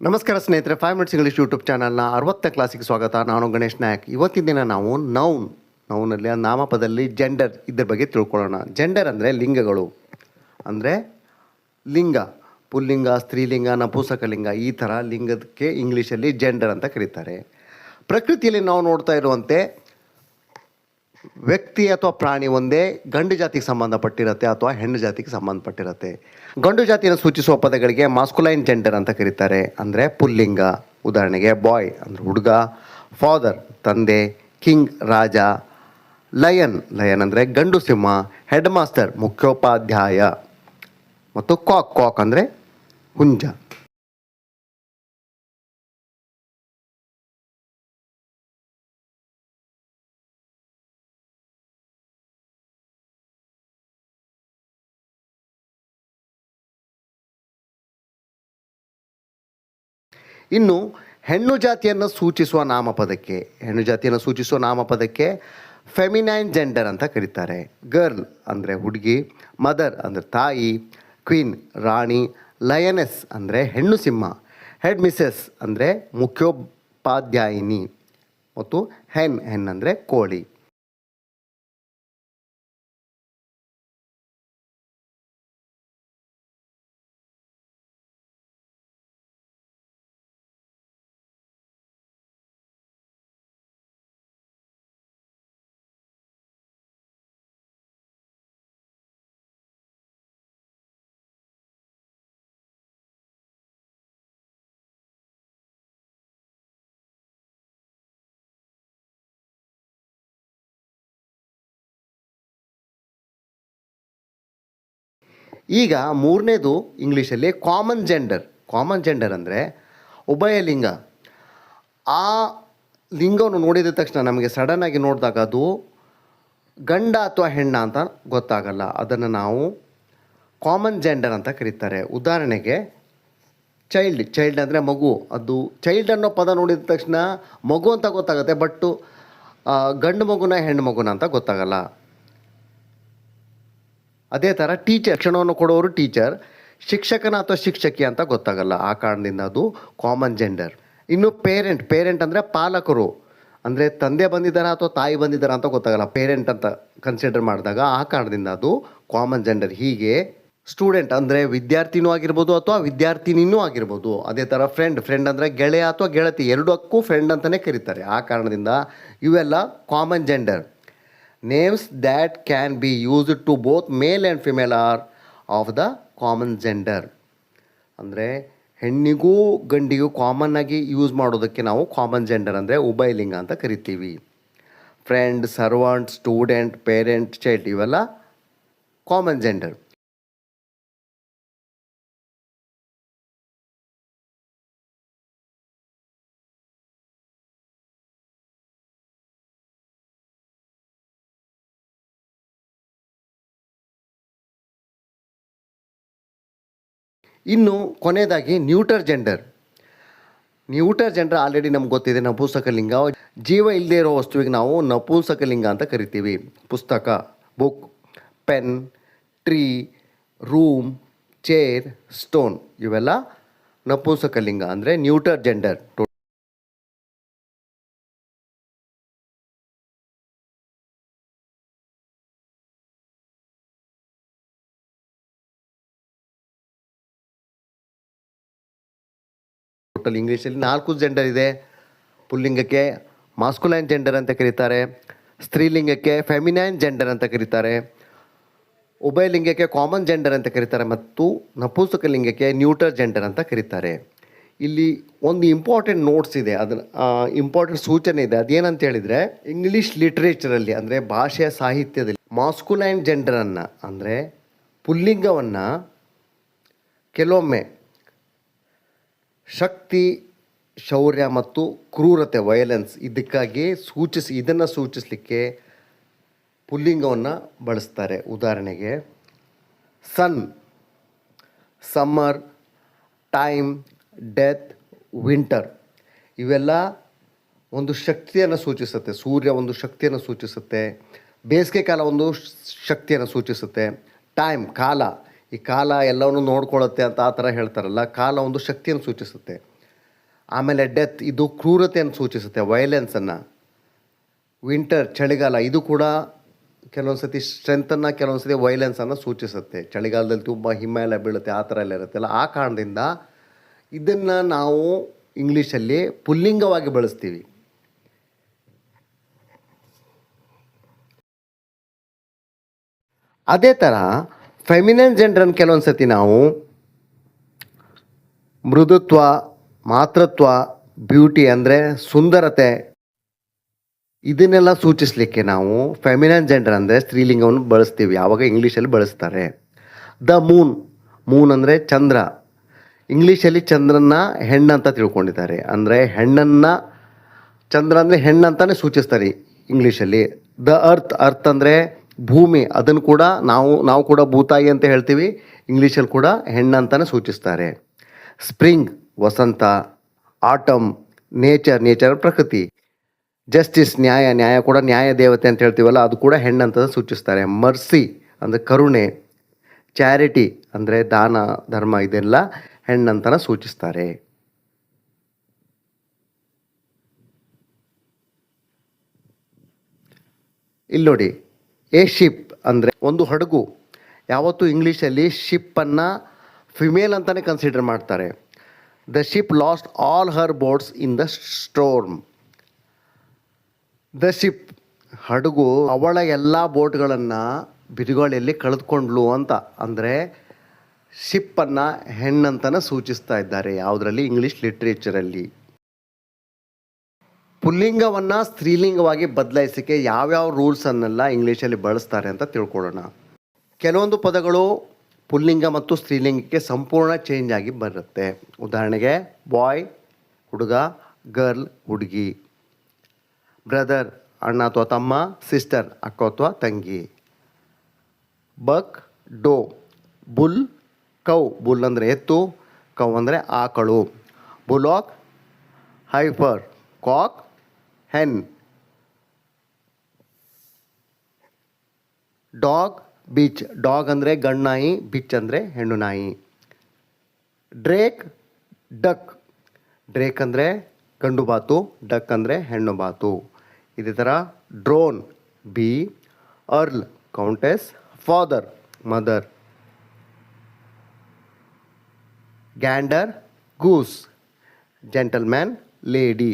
ನಮಸ್ಕಾರ ಸ್ನೇಹಿತರೆ, 5 minutes English YouTube ಚಾನಲ್ನ 60ನೇ ಕ್ಲಾಸಿಗೆ ಸ್ವಾಗತ. ನಾನು ಗಣೇಶ್ ನಾಯಕ್. ಇವತ್ತಿನ ದಿನ ನಾವು ನೌನಲ್ಲಿ ನಾಮಪದಲ್ಲಿ ಜೆಂಡರ್ ಇದ್ರ ಬಗ್ಗೆ ತಿಳ್ಕೊಳ್ಳೋಣ. ಜೆಂಡರ್ ಅಂದರೆ ಲಿಂಗಗಳು, ಅಂದರೆ ಲಿಂಗ, ಪುಲ್ಲಿಂಗ, ಸ್ತ್ರೀಲಿಂಗ, ನಪುಂಸಕಲಿಂಗ, ಈ ಥರ ಲಿಂಗಕ್ಕೆ ಇಂಗ್ಲೀಷಲ್ಲಿ ಜೆಂಡರ್ ಅಂತ ಕರೀತಾರೆ. ಪ್ರಕೃತಿಯಲ್ಲಿ ನಾವು ನೋಡ್ತಾ ಇರುವಂತೆ ವ್ಯಕ್ತಿ ಅಥವಾ ಪ್ರಾಣಿ ಒಂದೇ ಗಂಡು ಜಾತಿಗೆ ಸಂಬಂಧಪಟ್ಟಿರುತ್ತೆ ಅಥವಾ ಹೆಣ್ಣು ಜಾತಿಗೆ ಸಂಬಂಧಪಟ್ಟಿರುತ್ತೆ. ಗಂಡು ಜಾತಿಯನ್ನು ಸೂಚಿಸುವ ಪದಗಳಿಗೆ ಮಾಸ್ಕುಲೈನ್ ಜೆಂಡರ್ ಅಂತ ಕರೀತಾರೆ, ಅಂದರೆ ಪುಲ್ಲಿಂಗ. ಉದಾಹರಣೆಗೆ ಬಾಯ್ ಅಂದರೆ ಹುಡುಗ, ಫಾದರ್ ತಂದೆ, ಕಿಂಗ್ ರಾಜ, ಲಯನ್ ಅಂದರೆ ಗಂಡು ಸಿಂಹ, ಹೆಡ್ ಮಾಸ್ಟರ್ ಮುಖ್ಯೋಪಾಧ್ಯಾಯ, ಮತ್ತು ಕಾಕ್ ಅಂದರೆ ಹುಂಜ. ಇನ್ನು ಹೆಣ್ಣು ಜಾತಿಯನ್ನು ಸೂಚಿಸುವ ನಾಮಪದಕ್ಕೆ ಫೆಮಿನೈನ್ ಜೆಂಡರ್ ಅಂತ ಕರೀತಾರೆ. ಗರ್ಲ್ ಅಂದರೆ ಹುಡುಗಿ, ಮದರ್ ಅಂದರೆ ತಾಯಿ, ಕ್ವೀನ್ ರಾಣಿ, ಲಯನೆಸ್ ಅಂದರೆ ಹೆಣ್ಣು ಸಿಂಹ, ಹೆಡ್ ಮಿಸ್ಸೆಸ್ ಅಂದರೆ ಮುಖ್ಯೋಪಾಧ್ಯಾಯಿನಿ, ಮತ್ತು ಹೆನ್ ಅಂದರೆ ಕೋಳಿ. ಈಗ ಮೂರನೇದು ಇಂಗ್ಲೀಷಲ್ಲಿ ಕಾಮನ್ ಜೆಂಡರ್ ಅಂದರೆ ಉಭಯಲಿಂಗ. ಆ ಲಿಂಗವನ್ನು ನೋಡಿದ ತಕ್ಷಣ ನಮಗೆ ಸಡನ್ನಾಗಿ ನೋಡಿದಾಗ ಅದು ಗಂಡ ಅಥವಾ ಹೆಣ್ಣ ಅಂತ ಗೊತ್ತಾಗಲ್ಲ. ಅದನ್ನು ನಾವು ಕಾಮನ್ ಜೆಂಡರ್ ಅಂತ ಕರೀತಾರೆ. ಉದಾಹರಣೆಗೆ ಚೈಲ್ಡ್ ಅಂದರೆ ಮಗು. ಅದು ಚೈಲ್ಡ್ ಅನ್ನೋ ಪದ ನೋಡಿದ ತಕ್ಷಣ ಮಗು ಅಂತ ಗೊತ್ತಾಗುತ್ತೆ, ಬಟ್ಟು ಗಂಡು ಮಗುನ ಹೆಣ್ಣು ಮಗುನ ಅಂತ ಗೊತ್ತಾಗಲ್ಲ. ಅದೇ ಥರ ಶಿಕ್ಷಣವನ್ನು ಕೊಡೋರು ಟೀಚರ್, ಶಿಕ್ಷಕನ ಅಥವಾ ಶಿಕ್ಷಕಿ ಅಂತ ಗೊತ್ತಾಗಲ್ಲ. ಆ ಕಾರಣದಿಂದ ಅದು ಕಾಮನ್ ಜೆಂಡರ್. ಇನ್ನು ಪೇರೆಂಟ್ ಅಂದರೆ ಪಾಲಕರು, ಅಂದರೆ ತಂದೆ ಬಂದಿದ್ದಾರಾ ಅಥವಾ ತಾಯಿ ಬಂದಿದ್ದಾರಾ ಅಂತ ಗೊತ್ತಾಗಲ್ಲ. ಪೇರೆಂಟ್ ಅಂತ ಕನ್ಸಿಡರ್ ಮಾಡಿದಾಗ ಆ ಕಾರಣದಿಂದ ಅದು ಕಾಮನ್ ಜೆಂಡರ್. ಹೀಗೆ ಸ್ಟೂಡೆಂಟ್ ಅಂದರೆ ವಿದ್ಯಾರ್ಥಿನೂ ಆಗಿರ್ಬೋದು ಅಥವಾ ವಿದ್ಯಾರ್ಥಿನಿನೂ ಆಗಿರ್ಬೋದು. ಅದೇ ಥರ ಫ್ರೆಂಡ್ ಅಂದರೆ ಗೆಳೆಯ ಅಥವಾ ಗೆಳತಿ, ಎರಡಕ್ಕೂ ಫ್ರೆಂಡ್ ಅಂತಲೇ ಕರೀತಾರೆ. ಆ ಕಾರಣದಿಂದ ಇವೆಲ್ಲ common gender. Names that can be used to both male and female are of the common gender. ಅಂದರೆ ಹೆಣ್ಣಿಗೂ ಗಂಡಿಗೂ ಕಾಮನ್ ಆಗಿ ಯೂಸ್ ಮಾಡೋದಕ್ಕೆ ನಾವು ಕಾಮನ್ ಜೆಂಡರ್ ಅಂದರೆ ಉಭಯಲಿಂಗ ಅಂತ ಕರಿತೀವಿ. Friend, servant, student, parent, child ಇವೆಲ್ಲ ಕಾಮನ್ ಜೆಂಡರ್. ಇನ್ನು ಕೊನೆಯದಾಗಿ ನ್ಯೂಟರ್ ಜೆಂಡರ್ ಆಲ್ರೆಡಿ ನಮ್ಗೆ ಗೊತ್ತಿದೆ. ನಪುಂಸಕಲಿಂಗ. ಜೀವ ಇಲ್ಲದೆ ಇರೋ ವಸ್ತುವಿಗೆ ನಾವು ನಪುಂಸಕಲಿಂಗ ಅಂತ ಕರಿತೀವಿ. ಪುಸ್ತಕ, book, pen, tree, room, chair, stone ಇವೆಲ್ಲ ನಪುಂಸಕಲಿಂಗ ಅಂದರೆ ನ್ಯೂಟರ್ ಜೆಂಡರ್. ಟೋಟಲ್ ಇಂಗ್ಲೀಷಲ್ಲಿ 4 ಜೆಂಡರ್ ಇದೆ. ಪುಲ್ಲಿಂಗಕ್ಕೆ ಮಾಸ್ಕುಲೈನ್ ಜೆಂಡರ್ ಅಂತ ಕರೀತಾರೆ, ಸ್ತ್ರೀಲಿಂಗಕ್ಕೆ ಫೆಮಿನೈನ್ ಜೆಂಡರ್ ಅಂತ ಕರೀತಾರೆ, ಉಭಯಲಿಂಗಕ್ಕೆ ಕಾಮನ್ ಜೆಂಡರ್ ಅಂತ ಕರೀತಾರೆ, ಮತ್ತು ನಪುಂಸಕಲಿಂಗಕ್ಕೆ ನ್ಯೂಟರ್ ಜೆಂಡರ್ ಅಂತ ಕರೀತಾರೆ. ಇಲ್ಲಿ ಒಂದು ಇಂಪಾರ್ಟೆಂಟ್ ನೋಟ್ಸ್ ಇದೆ, ಅದನ್ನು ಇಂಪಾರ್ಟೆಂಟ್ ಸೂಚನೆ ಇದೆ. ಅದೇನಂತ ಹೇಳಿದರೆ, ಇಂಗ್ಲೀಷ್ ಲಿಟ್ರೇಚರಲ್ಲಿ ಅಂದರೆ ಭಾಷೆಯ ಸಾಹಿತ್ಯದಲ್ಲಿ ಮಾಸ್ಕುಲೈನ್ ಜೆಂಡರನ್ನು ಅಂದರೆ ಪುಲ್ಲಿಂಗವನ್ನು ಕೆಲವೊಮ್ಮೆ ಶಕ್ತಿ, ಶೌರ್ಯ ಮತ್ತು ಕ್ರೂರತೆ, ವೈಲೆನ್ಸ್ ಇದಕ್ಕಾಗಿ ಇದನ್ನು ಸೂಚಿಸಲಿಕ್ಕೆ ಪುಲ್ಲಿಂಗವನ್ನು ಬಳಸ್ತಾರೆ. ಉದಾಹರಣೆಗೆ ಸನ್, ಸಮ್ಮರ್, ಟೈಮ್, ಡೆತ್, ವಿಂಟರ್ ಇವೆಲ್ಲ ಒಂದು ಶಕ್ತಿಯನ್ನು ಸೂಚಿಸುತ್ತೆ. ಸೂರ್ಯ ಒಂದು ಶಕ್ತಿಯನ್ನು ಸೂಚಿಸುತ್ತೆ. ಬೇಸಿಗೆ ಕಾಲ ಒಂದು ಶಕ್ತಿಯನ್ನು ಸೂಚಿಸುತ್ತೆ. ಟೈಮ್ ಕಾಲ, ಈ ಕಾಲ ಎಲ್ಲವನ್ನೂ ನೋಡ್ಕೊಳ್ಳುತ್ತೆ ಅಂತ ಆ ಥರ ಹೇಳ್ತಾರಲ್ಲ, ಕಾಲ ಒಂದು ಶಕ್ತಿಯನ್ನು ಸೂಚಿಸುತ್ತೆ. ಆಮೇಲೆ ಡೆತ್, ಇದು ಕ್ರೂರತೆಯನ್ನು ಸೂಚಿಸುತ್ತೆ, ವೈಲೆನ್ಸನ್ನು. ವಿಂಟರ್, ಚಳಿಗಾಲ, ಇದು ಕೂಡ ಕೆಲವೊಂದು ಸತಿ ಸ್ಟ್ರೆಂತನ್ನು, ಕೆಲವೊಂದು ಸತಿ ವೈಲೆನ್ಸನ್ನು ಸೂಚಿಸುತ್ತೆ. ಚಳಿಗಾಲದಲ್ಲಿ ತುಂಬ ಹಿಮ ಎಲ್ಲ ಬೀಳುತ್ತೆ, ಆ ಥರ ಎಲ್ಲ ಇರುತ್ತಲ್ಲ, ಆ ಕಾರಣದಿಂದ ಇದನ್ನು ನಾವು ಇಂಗ್ಲೀಷಲ್ಲಿ ಪುಲ್ಲಿಂಗವಾಗಿ ಬಳಸ್ತೀವಿ. ಅದೇ ಥರ ಫೆಮಿನೈನ್ ಜೆಂಡರನ್ನು ಕೆಲವೊಂದು ಸತಿ ನಾವು ಮೃದುತ್ವ, ಮಾತೃತ್ವ, ಬ್ಯೂಟಿ ಅಂದರೆ ಸುಂದರತೆ, ಇದನ್ನೆಲ್ಲ ಸೂಚಿಸಲಿಕ್ಕೆ ನಾವು ಫೆಮಿನೈನ್ ಜೆಂಡರ್ ಅಂದರೆ ಸ್ತ್ರೀಲಿಂಗವನ್ನು ಬಳಸ್ತೀವಿ. ಆವಾಗ ಇಂಗ್ಲೀಷಲ್ಲಿ ಬಳಸ್ತಾರೆ. ದ ಮೂನ್, ಮೂನ್ ಅಂದರೆ ಚಂದ್ರ. ಇಂಗ್ಲೀಷಲ್ಲಿ ಚಂದ್ರನ್ನ ಹೆಣ್ಣಂತ ತಿಳ್ಕೊಂಡಿದ್ದಾರೆ. ಅಂದರೆ ಹೆಣ್ಣನ್ನು, ಚಂದ್ರ ಅಂದರೆ ಹೆಣ್ಣಂತಾನೆ ಸೂಚಿಸ್ತಾರೆ ಇಂಗ್ಲೀಷಲ್ಲಿ. ದ ಅರ್ತ್, ಅರ್ತ್ ಅಂದರೆ ಭೂಮಿ, ಅದನ್ನು ಕೂಡ ನಾವು ಕೂಡ ಭೂತಾಯಿ ಅಂತ ಹೇಳ್ತೀವಿ. ಇಂಗ್ಲೀಷಲ್ಲಿ ಕೂಡ ಹೆಣ್ಣಂತಾನೆ ಸೂಚಿಸ್ತಾರೆ. ಸ್ಪ್ರಿಂಗ್, ವಸಂತ. ಆಟಮ್, ನೇಚರ್, ನೇಚರ್ ಪ್ರಕೃತಿ. ಜಸ್ಟಿಸ್, ನ್ಯಾಯ, ನ್ಯಾಯ ಕೂಡ ನ್ಯಾಯ ದೇವತೆ ಅಂತ ಹೇಳ್ತೀವಲ್ಲ, ಅದು ಕೂಡ ಹೆಣ್ಣಂತ ಸೂಚಿಸ್ತಾರೆ. ಮರ್ಸಿ ಅಂದರೆ ಕರುಣೆ. ಚಾರಿಟಿ ಅಂದರೆ ದಾನ, ಧರ್ಮ, ಇದೆಲ್ಲ ಹೆಣ್ಣಂತನ ಸೂಚಿಸ್ತಾರೆ. ಇಲ್ಲಿ ನೋಡಿ, ಎ ಶಿಪ್ ಅಂದರೆ ಒಂದು ಹಡಗು. ಯಾವತ್ತೂ ಇಂಗ್ಲೀಷಲ್ಲಿ ಶಿಪ್ಪನ್ನು ಫಿಮೇಲ್ ಅಂತಲೇ ಕನ್ಸಿಡರ್ ಮಾಡ್ತಾರೆ. The ship lost all her boats in the storm. The ship, ಹಡಗು, ಅವಳ ಎಲ್ಲ ಬೋಟ್ಗಳನ್ನು ಬಿರುಗಾಳಿಯಲ್ಲಿ ಕಳೆದುಕೊಂಡ್ಲು ಅಂತ. ಅಂದರೆ ಶಿಪ್ಪನ್ನು ಹೆಣ್ಣಂತನ ಸೂಚಿಸ್ತಾ ಇದ್ದಾರೆ. ಯಾವುದರಲ್ಲಿ? ಇಂಗ್ಲೀಷ್ ಲಿಟ್ರೇಚರಲ್ಲಿ. ಪುಲ್ಲಿಂಗವನ್ನು ಸ್ತ್ರೀಲಿಂಗವಾಗಿ ಬದಲಾಯಿಸೋಕ್ಕೆ ಯಾವ್ಯಾವ ರೂಲ್ಸನ್ನೆಲ್ಲ ಇಂಗ್ಲೀಷಲ್ಲಿ ಬಳಸ್ತಾರೆ ಅಂತ ತಿಳ್ಕೊಳ್ಳೋಣ. ಕೆಲವೊಂದು ಪದಗಳು ಪುಲ್ಲಿಂಗ ಮತ್ತು ಸ್ತ್ರೀಲಿಂಗಕ್ಕೆ ಸಂಪೂರ್ಣ ಚೇಂಜ್ ಆಗಿ ಬರುತ್ತೆ. ಉದಾಹರಣೆಗೆ ಬಾಯ್, ಹುಡುಗ, ಗರ್ಲ್, ಹುಡುಗಿ. ಬ್ರದರ್, ಅಣ್ಣ ಅಥವಾ ತಮ್ಮ. ಸಿಸ್ಟರ್, ಅಕ್ಕ ಅಥವಾ ತಂಗಿ. Buck, doe. Bull, cow. Bull ಅಂದರೆ ಎತ್ತು, ಕೌ ಅಂದರೆ ಆಕಳು. Bullock, heifer. Cock, hen. Dog, bitch. Dog ಅಂದರೆ ಗಂಡು ನಾಯಿ, ಬಿಚ್ ಅಂದರೆ ಹೆಣ್ಣು ನಾಯಿ. Drake, duck. ಡ್ರೇಕ್ ಅಂದರೆ ಗಂಡು ಬಾತು, ಡಕ್ ಅಂದರೆ ಹೆಣ್ಣು ಬಾತು. ಇದೇ ಥರ drone, bee. Earl, countess. Father, mother. Gander, goose. Gentleman, lady.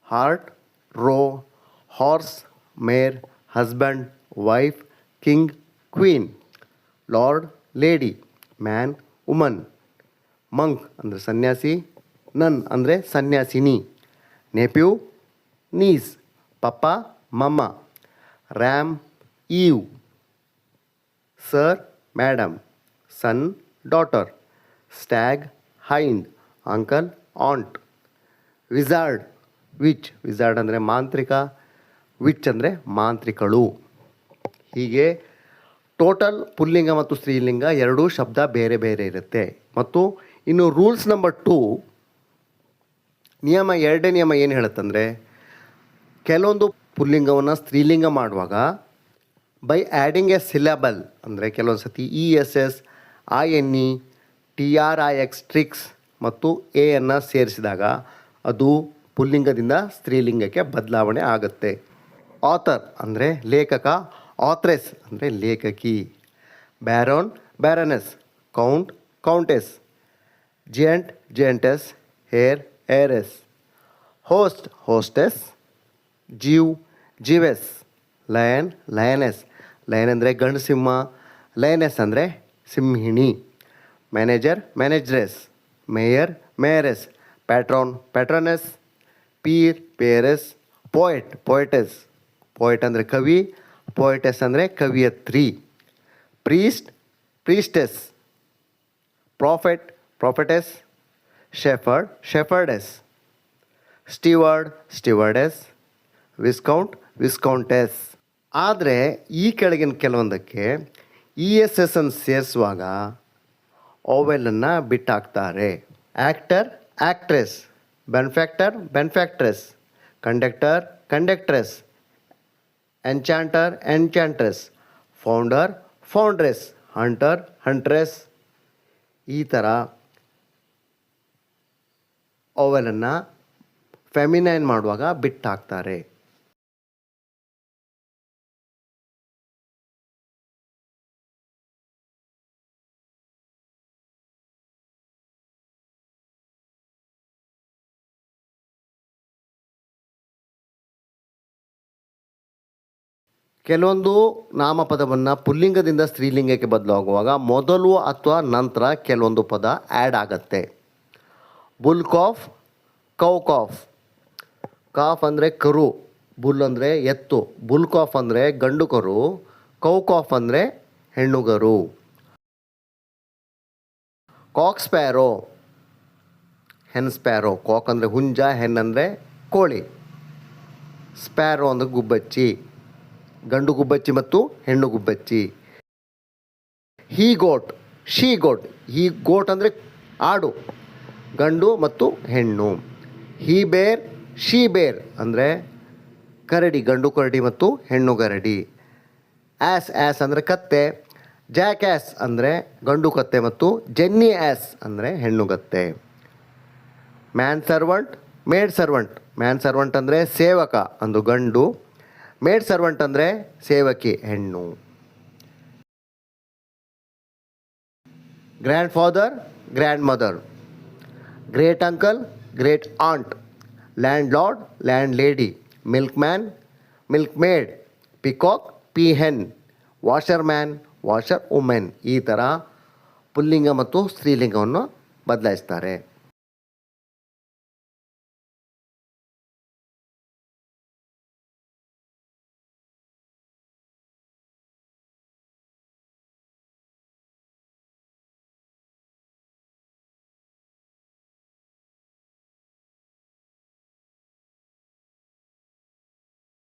Hart, roe. Horse, mare. Husband, wife. King, queen. Lord, lady. Man, woman. Monk ಅಂದರೆ ಸನ್ಯಾಸಿ. ನನ್ ಅಂದರೆ ಸನ್ಯಾಸಿನಿ. Nephew, niece. Papa, mamma. Ram, ewe. Sir, madam. Son, daughter. Stag, hind. Uncle, aunt. Wizard, witch. Wizard ಅಂದರೆ ಮಾಂತ್ರಿಕ, which ಅಂದರೆ ಮಾಂತ್ರಿಕಳು. ಹೀಗೆ total ಪುಲ್ಲಿಂಗ ಮತ್ತು ಸ್ತ್ರೀಲಿಂಗ ಎರಡೂ ಶಬ್ದ ಬೇರೆ ಬೇರೆ ಇರುತ್ತೆ. ಮತ್ತು ಇನ್ನು ರೂಲ್ಸ್ ನಂಬರ್ 2, ನಿಯಮ, ಎರಡನೇ ನಿಯಮ ಏನು ಹೇಳುತ್ತಂದರೆ, ಕೆಲವೊಂದು ಪುಲ್ಲಿಂಗವನ್ನು ಸ್ತ್ರೀಲಿಂಗ ಮಾಡುವಾಗ ಬೈ ಆ್ಯಡಿಂಗ್ ಎ ಸಿಲೆಬಲ್, ಅಂದರೆ ಕೆಲವೊಂದು ಸತಿ ESS, INE, TRIX, ಟ್ರಿಕ್ಸ್ ಮತ್ತು ಎಯನ್ನು ಸೇರಿಸಿದಾಗ ಅದು ಪುಲ್ಲಿಂಗದಿಂದ ಸ್ತ್ರೀಲಿಂಗಕ್ಕೆ ಬದಲಾವಣೆ ಆಗುತ್ತೆ. ಆಥರ್ ಅಂದರೆ ಲೇಖಕ. ಆಥ್ರೆಸ್ ಅಂದರೆ ಲೇಖಕಿ. Baron, baroness. Count, countess. Giant, giantess. Heir, heiress. Host, hostess. Jew, Jewess. Lion, lioness. Lion ಅಂದರೆ ಗಂಡು ಸಿಂಹ, ಲಯನೆಸ್ ಅಂದರೆ ಸಿಂಹಿಣಿ. Manager, manageress. Mayor, mayoress. Patron, patroness. Peer, peeress. Poet, poetess. Poet ಅಂದರೆ ಕವಿ, ಪೋಯೆಟೆಸ್ ಅಂದರೆ ಕವಿಯತ್ರಿ. Priest, priestess. Prophet, prophetess. Shepherd, shepherdess. Steward, stewardess. Viscount, viscountess. ಆದರೆ ಈ ಕೆಳಗಿನ ಕೆಲವೊಂದಕ್ಕೆ ESS ಅನ್ನು ಸೇರಿಸುವಾಗ ಓವೆಲನ್ನು ಬಿಟ್ಟಾಕ್ತಾರೆ. Actor, actress. Benefactor, benefactress. Conductor, conductress. Enchanter, enchantress. Founder, ಫೌಂಡ್ರೆಸ್. Hunter, ಹಂಟ್ರೆಸ್. ಈ ಥರ ಓವೆಲನ್ನು ಫೆಮಿನೈನ್ ಮಾಡುವಾಗ ಬಿಟ್ಟಾಕ್ತಾರೆ. ಕೆಲವೊಂದು ನಾಮಪದವನ್ನು ಪುಲ್ಲಿಂಗದಿಂದ ಸ್ತ್ರೀಲಿಂಗಕ್ಕೆ ಬದಲಾಗುವಾಗ ಮೊದಲು ಅಥವಾ ನಂತರ ಕೆಲವೊಂದು ಪದ ಆ್ಯಡ್ ಆಗತ್ತೆ. Bull calf, cow calf. Calf ಅಂದರೆ ಕರು, ಬುಲ್ ಅಂದರೆ ಎತ್ತು, ಬುಲ್ ಕಾಫ್ ಅಂದರೆ ಗಂಡು ಕರು, ಕೌ ಕಾಫ್ ಅಂದರೆ ಹೆಣ್ಣುಗರು. Cock sparrow, hen sparrow. Cock ಅಂದರೆ ಹುಂಜ, ಹೆನ್ ಅಂದರೆ ಕೋಳಿ, ಸ್ಪ್ಯಾರೋ ಅಂದರೆ ಗುಬ್ಬಚ್ಚಿ, ಗಂಡು ಗುಬ್ಬಚ್ಚಿ ಮತ್ತು ಹೆಣ್ಣು ಗುಬ್ಬಚ್ಚಿ. ಹೀ ಗೋಟ್, ಶೀ ಗೋಟ್. ಹೀ ಗೋಟ್ ಅಂದರೆ ಆಡು, ಗಂಡು ಮತ್ತು ಹೆಣ್ಣು. ಹೀ ಬೇರ್, ಶೀ ಬೇರ್ ಅಂದರೆ ಕರಡಿ, ಗಂಡು ಕರಡಿ ಮತ್ತು ಹೆಣ್ಣು ಕರಡಿ. ಆ್ಯಸ್, ಆ್ಯಸ್ ಅಂದರೆ ಕತ್ತೆ. ಜಾಕ್ ಆ್ಯಸ್ ಅಂದರೆ ಗಂಡು ಕತ್ತೆ ಮತ್ತು ಜೆನ್ನಿ ಆ್ಯಸ್ ಅಂದರೆ ಹೆಣ್ಣು ಕತ್ತೆ. Man servant, maid servant. Man servant ಅಂದರೆ ಸೇವಕ ಅಂದು ಗಂಡು, ಮೇಡ್ ಸರ್ವಂಟ್ ಅಂದರೆ ಸೇವಕಿ ಹೆಣ್ಣು. Grandfather, grandmother. Great uncle, great aunt. Landlord, landlady. Milkman, milkmaid. Peacock, peahen. Washerman, washerwomen. ಈ ಥರ ಪುಲ್ಲಿಂಗ ಮತ್ತು ಸ್ತ್ರೀಲಿಂಗವನ್ನು ಬದಲಾಯಿಸ್ತಾರೆ.